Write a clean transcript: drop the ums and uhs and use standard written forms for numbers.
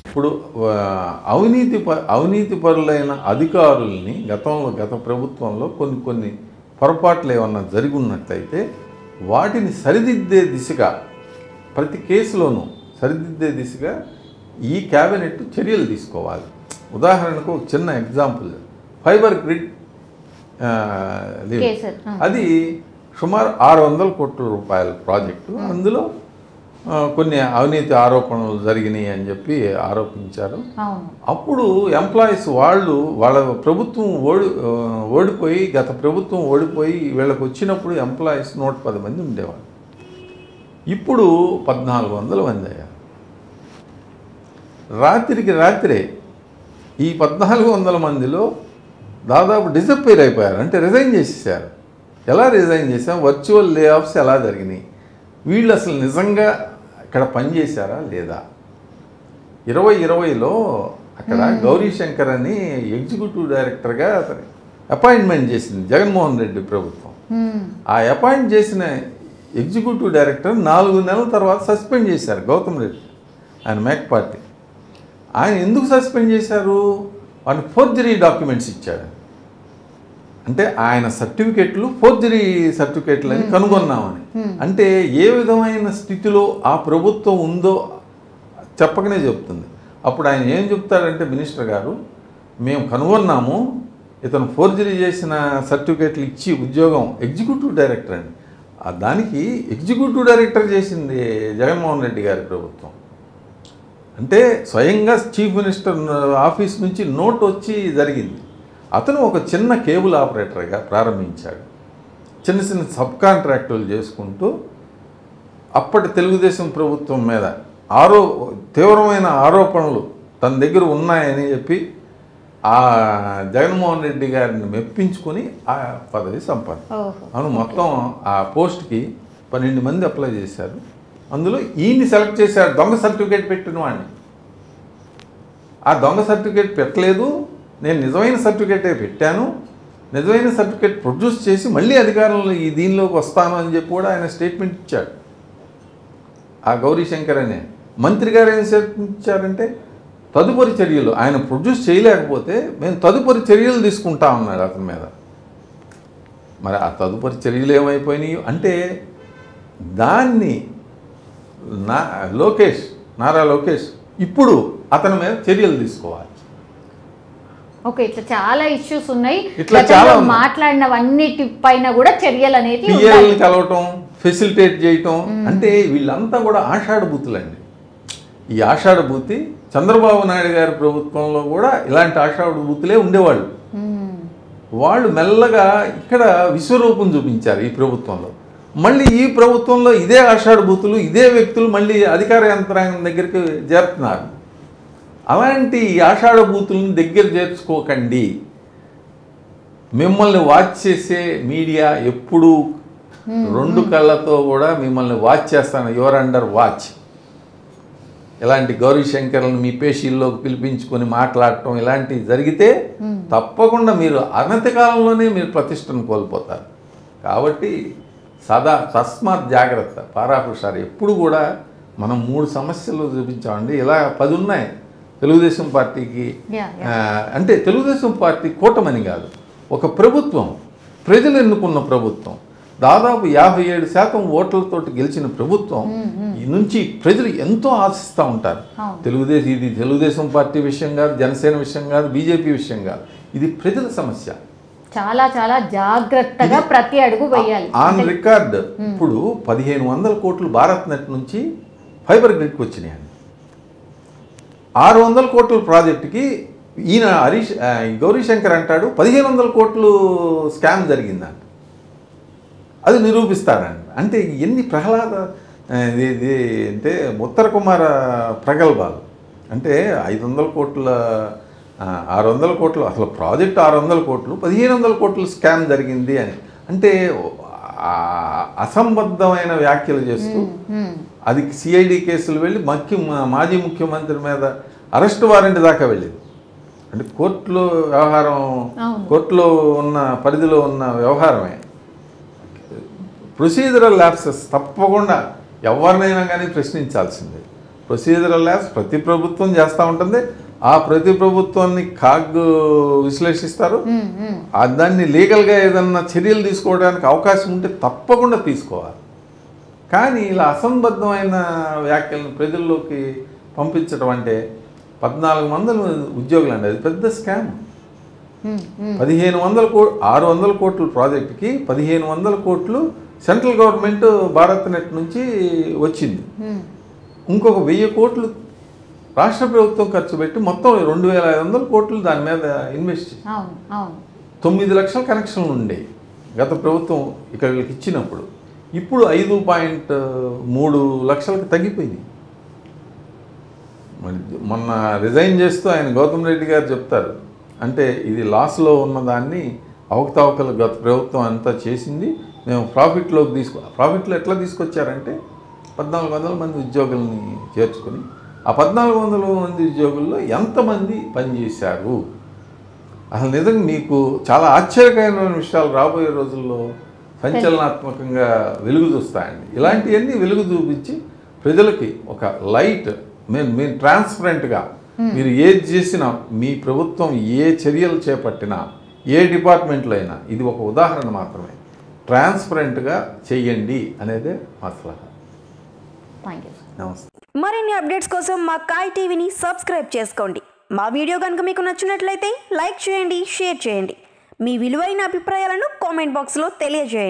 ఇప్పుడు అవినీతి పరులైన అధికారుల్ని గత ప్రభుత్వంలో కొన్ని పొరపాట్లు ఏమన్నా జరిగి ఉన్నట్లయితే వాటిని సరిదిద్దే దిశగా ప్రతి కేసులోనూ సరిదిద్దే దిశగా ఈ క్యాబినెట్ చర్యలు తీసుకోవాలి. ఉదాహరణకు ఒక చిన్న ఎగ్జాంపుల్, ఫైబర్ గ్రిడ్ అది సుమారు 600 కోట్ల రూపాయల ప్రాజెక్టు. అందులో కొన్ని అవినీతి ఆరోపణలు జరిగినాయి అని చెప్పి ఆరోపించారు. అప్పుడు ఎంప్లాయీస్ వాళ్ళ ప్రభుత్వం ఓడిపోయి గత ప్రభుత్వం ఓడిపోయి వీళ్ళకి వచ్చినప్పుడు ఎంప్లాయీస్ 110 మంది ఉండేవాళ్ళు. ఇప్పుడు 1400 మంది అయ్యారు. రాత్రికి రాత్రే ఈ 1400 మందిలో దాదాపు డిసప్పేర్ అయిపోయారు, అంటే రిజైన్ చేసేసారు. ఎలా రిజైన్ చేసాం? వర్చువల్ లే ఆఫ్స్ ఎలా జరిగినాయి? వీళ్ళు అసలు నిజంగా అక్కడ పనిచేశారా లేదా? 2020లో అక్కడ గౌరీశంకర్ అని ఎగ్జిక్యూటివ్ డైరెక్టర్గా అపాయింట్మెంట్ చేసింది జగన్మోహన్ రెడ్డి ప్రభుత్వం. ఆ అపాయింట్ చేసిన ఎగ్జిక్యూటివ్ డైరెక్టర్ 4 నెలల తర్వాత సస్పెండ్ చేశారు గౌతమ్ రెడ్డి, ఆయన మేక్ పార్టీ. ఆయన ఎందుకు సస్పెండ్ చేశారు? ఆయన ఫోర్జరీ డాక్యుమెంట్స్ ఇచ్చాడు. అంటే ఆయన సర్టిఫికెట్లు ఫోర్జరీ సర్టిఫికెట్లు అని కనుగొన్నామని. అంటే ఏ విధమైన స్థితిలో ఆ ప్రభుత్వం ఉందో చెప్పకనే చెప్తుంది. అప్పుడు ఆయన ఏం చెప్తాడంటే, మినిస్టర్ గారు మేము కనుగొన్నాము, ఇతను ఫోర్జరీ చేసిన సర్టిఫికెట్లు ఇచ్చి ఉద్యోగం ఎగ్జిక్యూటివ్ డైరెక్టర్ అని. దానికి ఎగ్జిక్యూటివ్ డైరెక్టర్ చేసింది జగన్మోహన్ రెడ్డి గారి ప్రభుత్వం. అంటే స్వయంగా చీఫ్ మినిస్టర్ ఆఫీస్ నుంచి నోట్ వచ్చి జరిగింది. అతను ఒక చిన్న కేబుల్ ఆపరేటర్గా ప్రారంభించాడు. చిన్న సబ్ కాంట్రాక్టులు చేసుకుంటూ అప్పటి తెలుగుదేశం ప్రభుత్వం మీద తీవ్రమైన ఆరోపణలు తన దగ్గర ఉన్నాయని చెప్పి ఆ జగన్మోహన్ రెడ్డి గారిని మెప్పించుకొని ఆ పదవి అవును మొత్తం ఆ పోస్ట్కి 12 మంది అప్లై చేశారు. అందులో ఈయన్ని సెలెక్ట్ చేశారు, దొంగ సర్టిఫికేట్ పెట్టిన వాడిని. ఆ దొంగ సర్టిఫికేట్ పెట్టలేదు, నేను నిజమైన సర్టిఫికేటే పెట్టాను, నిజమైన సర్టిఫికేట్ ప్రొడ్యూస్ చేసి మళ్ళీ అధికారంలో దీనిలోకి వస్తాను అని చెప్పి కూడా ఆయన స్టేట్మెంట్ ఇచ్చాడు. ఆ గౌరీశంకర్ అనే మంత్రి గారు ఏం స్టేట్మెంట్ ఇచ్చారంటే, తదుపరి చర్యలు ఆయన ప్రొడ్యూస్ చేయలేకపోతే మేము తదుపరి చర్యలు తీసుకుంటా ఉన్నాడు అతని మీద. మరి ఆ తదుపరి చర్యలు ఏమైపోయినాయి అంటే దాన్ని నారా లోకేష్ ఇప్పుడు అతని మీద చర్యలు తీసుకోవాలి. ఓకే, ఇట్లా చాలా ఇష్యూస్ ఉన్నాయి, ఇట్లా చాలా మాట్లాడినవన్నిటి పైన కూడా చర్యలు అనేది కలవటం, ఫెసిలిటేట్ చేయటం. అంటే వీళ్ళంతా కూడా ఆషాఢభూతులండి. ఈ ఆషాఢభూతి చంద్రబాబు నాయుడు గారి ప్రభుత్వంలో కూడా ఇలాంటి ఆషాఢభూతులే ఉండేవాళ్ళు. వాళ్ళు మెల్లగా ఇక్కడ విశ్వరూపం చూపించారు ఈ ప్రభుత్వంలో. మళ్ళీ ఈ ప్రభుత్వంలో ఇదే ఆషాఢభూతులు, ఇదే వ్యక్తులు మళ్ళీ అధికార యంత్రాంగం దగ్గరికి చేరుతున్నారు. అలాంటి ఆషాఢభూతులను దగ్గర చేర్చుకోకండి. మిమ్మల్ని వాచ్ చేసే మీడియా ఎప్పుడూ 2 కళ్ళతో కూడా మిమ్మల్ని వాచ్ చేస్తాను. Your under watch. ఇలాంటి గౌరీశంకర్లను మీ పేషీల్లోకి పిలిపించుకొని మాట్లాడటం ఇలాంటివి జరిగితే తప్పకుండా మీరు అనతి కాలంలోనే మీరు ప్రతిష్టను కోల్పోతారు. కాబట్టి తస్మాత్ జాగ్రత్త, పారాహుషారు. ఎప్పుడు కూడా మనం 3 సమస్యలు చూపించామండి, ఇలా 10 ఉన్నాయి తెలుగుదేశం పార్టీకి. అంటే తెలుగుదేశం పార్టీ కూటమని కాదు, ఒక ప్రభుత్వం, ప్రజలు ఎన్నుకున్న ప్రభుత్వం, దాదాపు 57% ఓట్లతోటి గెలిచిన ప్రభుత్వం నుంచి ప్రజలు ఎంతో ఆశిస్తూ ఉంటారు. ఇది తెలుగుదేశం పార్టీ విషయం కాదు, జనసేన విషయం కాదు, బీజేపీ విషయం కాదు, ఇది ప్రజల సమస్య. చాలా చాలా జాగ్రత్తగా ప్రతి అడుగు వేయాలి. ఆన్ రికార్డ్ ఇప్పుడు 1500 కోట్లు భారత్ నెట్ నుంచి ఫైబర్ గ్రిడ్కి వచ్చినాయండి. 600 కోట్ల ప్రాజెక్టుకి ఈయన గౌరీశంకర్ అంటాడు 1500 కోట్లు స్కామ్ జరిగిందంట. అది నిరూపిస్తారండి. అంటే ఎన్ని అంటే ఉత్తర కుమార ప్రగల్భాలు. అంటే 500 కోట్ల 600 కోట్లు అసలు ప్రాజెక్ట్ 600 కోట్లు, 1500 కోట్లు స్కామ్ జరిగింది అని. అంటే అసంబద్ధమైన వ్యాఖ్యలు చేస్తూ అది సిఐడి కేసులు వెళ్ళి మాజీ ముఖ్యమంత్రి మీద అరెస్ట్ వారెంట్ దాకా వెళ్ళింది. అంటే కోర్టులో ఉన్న పరిధిలో ఉన్న వ్యవహారమే. ప్రొసీజరల్ ల్యాప్సెస్ తప్పకుండా ఎవరినైనా కానీ ప్రశ్నించాల్సిందే. ప్రొసీజరల్ ల్యాబ్స్ ప్రతి ప్రభుత్వం చేస్తూ ఉంటుంది. ఆ ప్రతి ప్రభుత్వాన్ని కాగ్ విశ్లేషిస్తారు. దాన్ని లీగల్గా ఏదన్నా చర్యలు తీసుకోవడానికి అవకాశం ఉంటే తప్పకుండా తీసుకోవాలి. కానీ ఇలా అసంబద్ధమైన వ్యాఖ్యలను ప్రజల్లోకి పంపించడం అంటే 1400 ఉద్యోగులు అండి, అది పెద్ద స్కామ్. 600 కోట్ల ప్రాజెక్టుకి 1500 కోట్లు సెంట్రల్ గవర్నమెంట్ భారత్ నెట్ నుంచి వచ్చింది. ఇంకొక 1000 కోట్లు రాష్ట్ర ప్రభుత్వం ఖర్చు పెట్టి మొత్తం 2500 కోట్లు దాని మీద ఇన్వెస్ట్ చేసి 9 లక్షల కనెక్షన్లు ఉండేవి గత ప్రభుత్వం ఇక్కడ వీళ్ళకి ఇచ్చినప్పుడు. ఇప్పుడు 5.3 లక్షలకు తగ్గిపోయింది. మరి మొన్న రిజైన్ చేస్తూ ఆయన గౌతమ్ రెడ్డి గారు చెప్తారు, అంటే ఇది లాస్లో ఉన్నదాన్ని అవకతవకలు గత ప్రభుత్వం అంతా చేసింది, మేము ప్రాఫిట్లో ఎట్లా తీసుకొచ్చారంటే 1400 మంది ఉద్యోగుల్ని చేర్చుకొని ఆ 1400 మంది ఉద్యోగుల్లో ఎంతమంది పనిచేశారు, అసలు నిజంగా మీకు చాలా ఆశ్చర్యకరమైన విషయాలు రాబోయే రోజుల్లో సంచలనాత్మకంగా వెలుగు చూస్తాయండి. ఇలాంటివన్నీ వెలుగు చూపించి ప్రజలకి ఒక లైట్, మేము ట్రాన్స్పరెంట్గా మీరు ఏది చేసినా, మీ ప్రభుత్వం ఏ చర్యలు చేపట్టినా, ఏ డిపార్ట్మెంట్లో అయినా ఇది ఒక ఉదాహరణ మాత్రమే, ట్రాన్స్పరెంట్గా చెయ్యండి అనేదే మా సలహా. నమస్తే. మరిన్ని అప్డేట్స్ కోసం మా కాయ్ టీవీని సబ్స్క్రైబ్ చేసుకోండి. మా వీడియో కనుక మీకు నచ్చినట్లయితే లైక్ చేయండి, షేర్ చేయండి. మీ విలువైన అభిప్రాయాలను కామెంట్ బాక్స్లో తెలియజేయండి.